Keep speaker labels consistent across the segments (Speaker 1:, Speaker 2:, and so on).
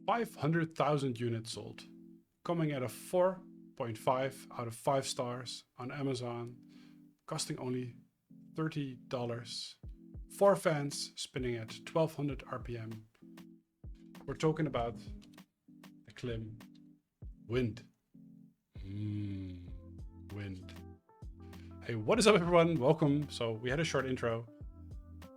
Speaker 1: 500,000 units sold, coming at a 4.5 out of 5 stars on Amazon, costing only $30. 4 fans spinning at 1200 RPM. We're talking about the Klim Wind. Wind. Hey, what is up everyone? Welcome. So we had a short intro.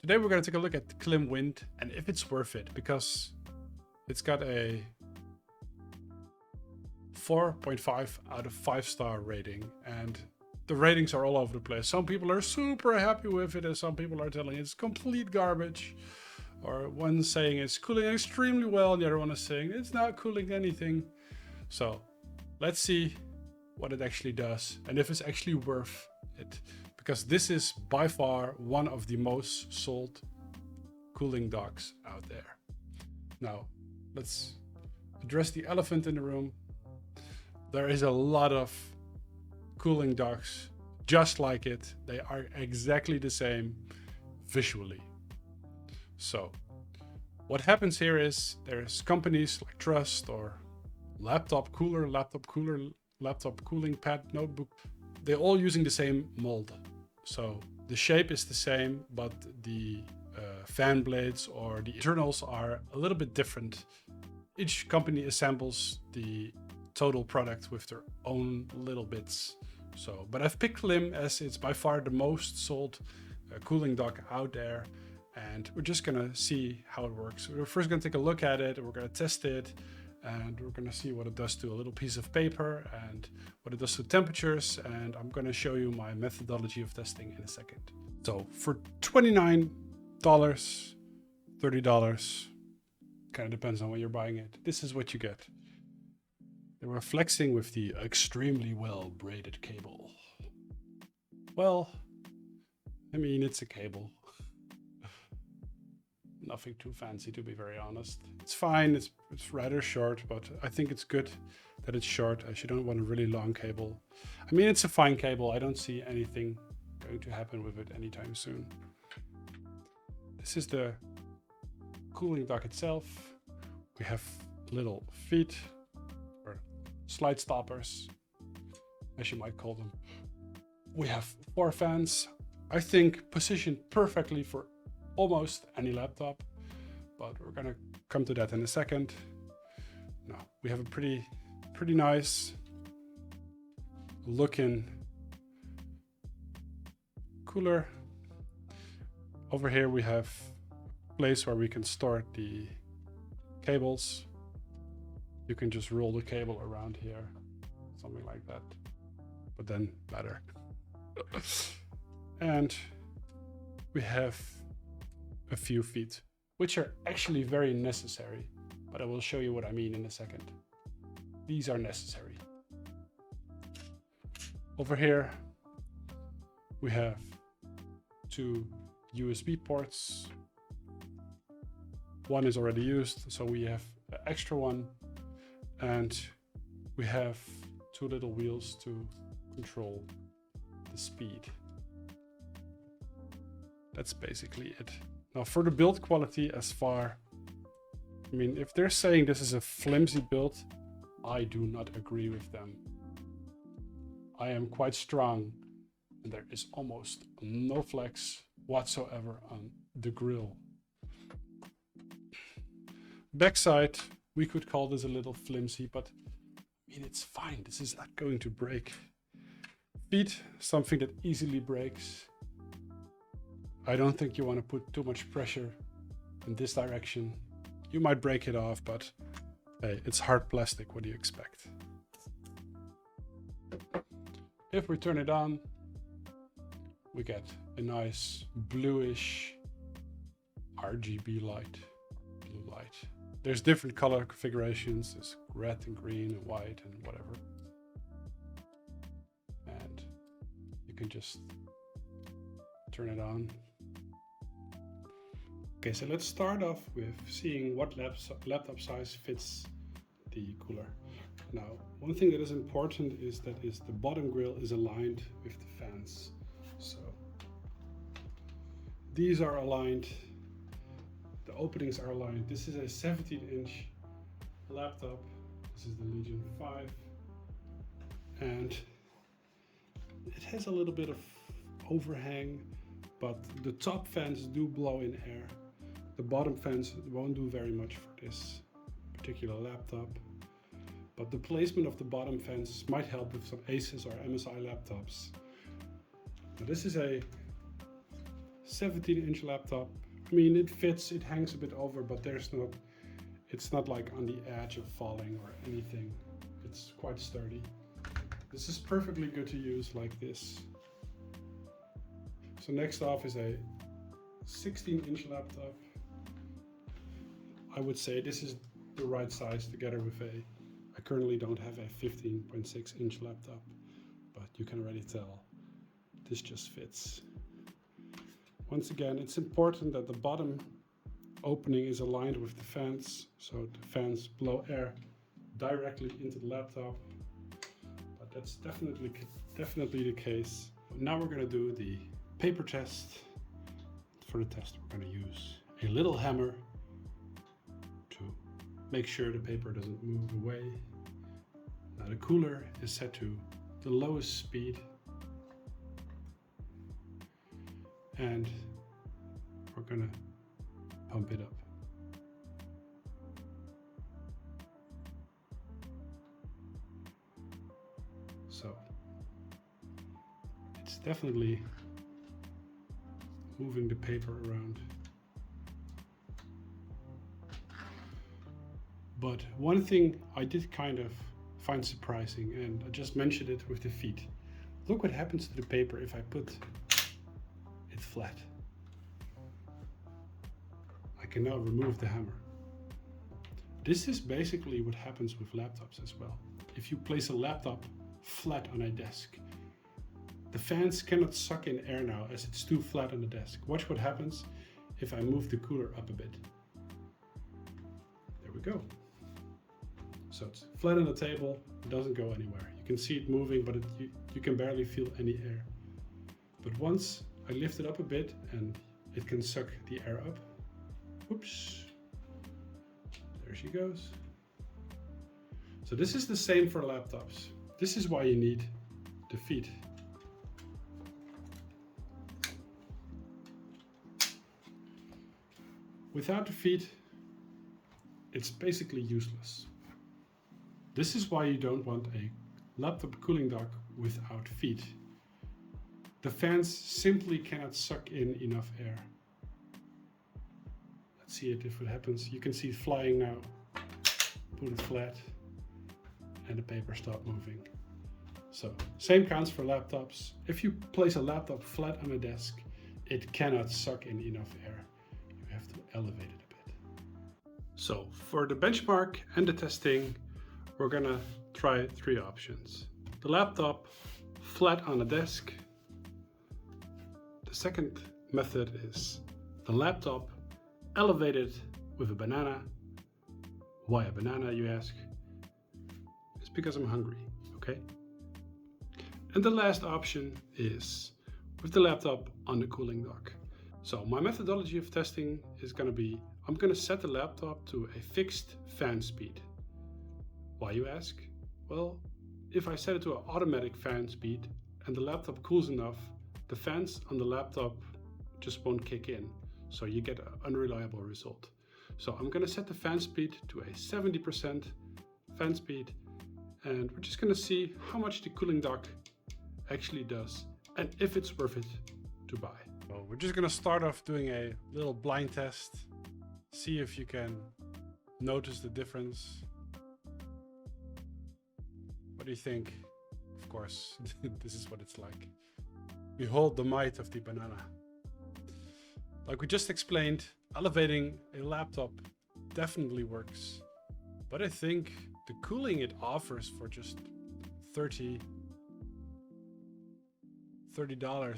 Speaker 1: Today we're going to take a look at the Klim Wind and if it's worth it, because it's got a 4.5 out of 5 star rating, and the ratings are all over the place. Some people are super happy with it and some people are telling it's complete garbage. Or one saying it's cooling extremely well and the other one is saying it's not cooling anything. So let's see what it actually does and if it's actually worth it. Because this is by far one of the most sold cooling docks out there. Now, let's address the elephant in the room. There is a lot of cooling docks just like it. They are exactly the same visually. So what happens here is there's companies like Trust or laptop cooling pad, notebook. They're all using the same mold. So the shape is the same, but the fan blades or the internals are a little bit different. Each company assembles the total product with their own little bits. So, but I've picked Klim as it's by far the most sold cooling dock out there. And we're just gonna see how it works. We're first gonna take a look at it, we're gonna test it, and we're gonna see what it does to a little piece of paper and what it does to temperatures. And I'm gonna show you my methodology of testing in a second. So for $29, $30, kind of depends on when you're buying it, this is what you get. They were flexing with the extremely well braided cable. Well, I mean, it's a cable. Nothing too fancy, to be very honest. It's fine, it's rather short, but I think it's good that it's short as you don't want a really long cable. I mean, it's a fine cable. I don't see anything going to happen with it anytime soon. This is the cooling dock itself. We have little feet or slide stoppers, as you might call them. We have 4 fans, I think positioned perfectly for almost any laptop, but we're gonna come to that in a second. Now we have a pretty nice looking cooler. Over here we have a place where we can store the cables. You can just roll the cable around here, something like that, but then better. And we have a few feet, which are actually very necessary, but I will show you what I mean in a second. These are necessary. Over here, we have 2 USB ports. One is already used, so we have an extra one. And we have 2 little wheels to control the speed. That's basically it. Now for the build quality I mean, if they're saying this is a flimsy build, I do not agree with them. I am quite strong and there is almost no flex whatsoever on the grill. Backside, we could call this a little flimsy, but I mean, it's fine. This is not going to break. Feet, something that easily breaks. I don't think you want to put too much pressure in this direction. You might break it off, but hey, it's hard plastic. What do you expect? If we turn it on, we get a nice bluish RGB light, blue light. There's different color configurations. There's red and green and white and whatever. And you can just turn it on. Okay, so let's start off with seeing what laptop size fits the cooler. Now, one thing that is important is that the bottom grill is aligned with the fans. So these are aligned, the openings are aligned. This is a 17-inch laptop. This is the Legion 5. And it has a little bit of overhang, but the top fans do blow in air. The bottom fans won't do very much for this particular laptop, but the placement of the bottom fans might help with some Asus or MSI laptops. Now this is a 17-inch laptop. I mean, it fits, it hangs a bit over, but it's not like on the edge of falling or anything. It's quite sturdy. This is perfectly good to use like this. So next off is a 16-inch laptop. I would say this is the right size together with I currently don't have a 15.6-inch laptop, but you can already tell this just fits. Once again, it's important that the bottom opening is aligned with the fans, so the fans blow air directly into the laptop. But that's definitely the case. Now we're going to do the paper test. For the test, we're going to use a little hammer to make sure the paper doesn't move away. Now the cooler is set to the lowest speed, and we're gonna pump it up. So it's definitely moving the paper around. But one thing I did kind of find surprising, and I just mentioned it with the feet. Look what happens to the paper if I put it flat. I can now remove the hammer. This is basically what happens with laptops as well. If you place a laptop flat on a desk, the fans cannot suck in air now as it's too flat on the desk. Watch what happens if I move the cooler up a bit. There we go. So it's flat on the table, it doesn't go anywhere. You can see it moving, but you can barely feel any air. But once I lift it up a bit and it can suck the air up. Whoops. There she goes. So this is the same for laptops. This is why you need the feet. Without the feet, it's basically useless. This is why you don't want a laptop cooling dock without feet. The fans simply cannot suck in enough air. Let's see it if it happens. You can see it flying now. Put it flat and the paper stopped moving. So same counts for laptops. If you place a laptop flat on a desk, it cannot suck in enough air. You have to elevate it a bit. So for the benchmark and the testing, we're gonna try 3 options. The laptop flat on a desk. The second method is the laptop elevated with a banana. Why a banana, you ask? It's because I'm hungry, okay? And the last option is with the laptop on the cooling dock. So my methodology of testing is gonna be, I'm gonna set the laptop to a fixed fan speed. Why, you ask? Well, if I set it to an automatic fan speed and the laptop cools enough, the fans on the laptop just won't kick in. So you get an unreliable result. So I'm gonna set the fan speed to a 70% fan speed, and we're just gonna see how much the cooling dock actually does and if it's worth it to buy. So we're just gonna start off doing a little blind test, see if you can notice the difference. What do you think? Of course, this is what it's like. Behold the might of the banana. Like we just explained, elevating a laptop definitely works. But I think the cooling it offers for just $30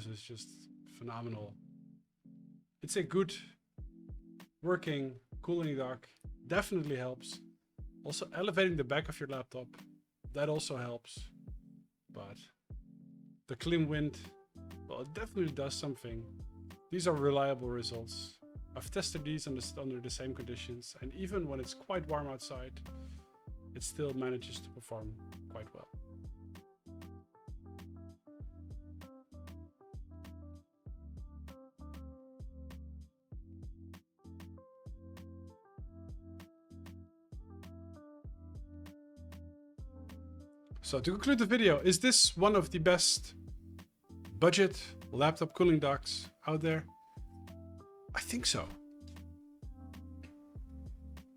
Speaker 1: is just phenomenal. It's a good working cooling dock, definitely helps. Also elevating the back of your laptop, that also helps. But the Klim Wind, well, it definitely does something. These are reliable results. I've tested these under the same conditions, and even when it's quite warm outside, it still manages to perform quite well. So to conclude the video, is this one of the best budget laptop cooling docks out there? I think so.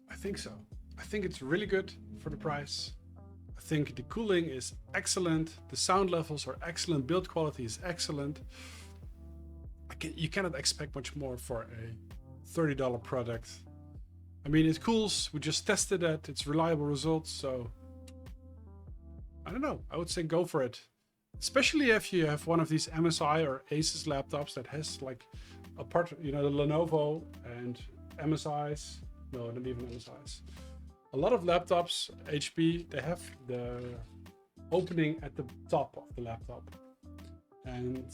Speaker 1: I think so. I think it's really good for the price. I think the cooling is excellent. The sound levels are excellent. Build quality is excellent. You cannot expect much more for a $30 product. I mean, it cools. We just tested it. It's reliable results. So I don't know. I would say go for it. Especially if you have one of these MSI or Asus laptops that has like a part, you know, the Lenovo and MSIs. No, not even MSIs. A lot of laptops, HP, they have the opening at the top of the laptop. And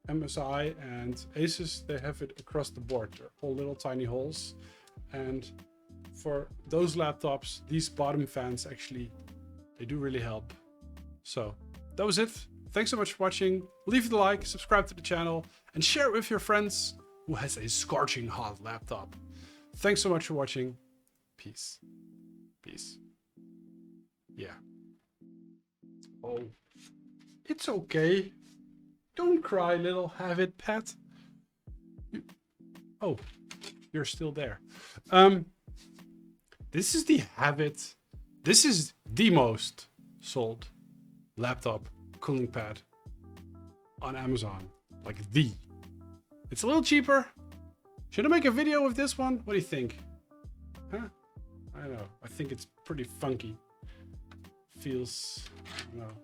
Speaker 1: MSI and Asus, they have it across the board. They're all little tiny holes. And for those laptops, these bottom fans actually, they do really help. So that was it. Thanks so much for watching. Leave a like, subscribe to the channel, and share it with your friends who has a scorching hot laptop. Thanks so much for watching. Peace. Peace. Yeah. Oh, it's okay. Don't cry, little Havit pet. Oh, you're still there. This is the Havit. This is the most sold laptop cooling pad on Amazon. Like the. It's a little cheaper. Should I make a video with this one? What do you think? Huh? I don't know. I think it's pretty funky. Feels, I don't know.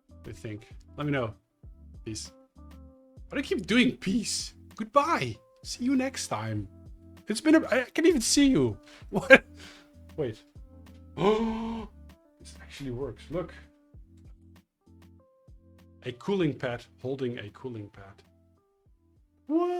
Speaker 1: What do you think? Let me know. Peace. Why do I keep doing peace? Goodbye. See you next time. It's been I can't even see you. What? Wait. Oh, this actually works. Look. A cooling pad holding a cooling pad. What?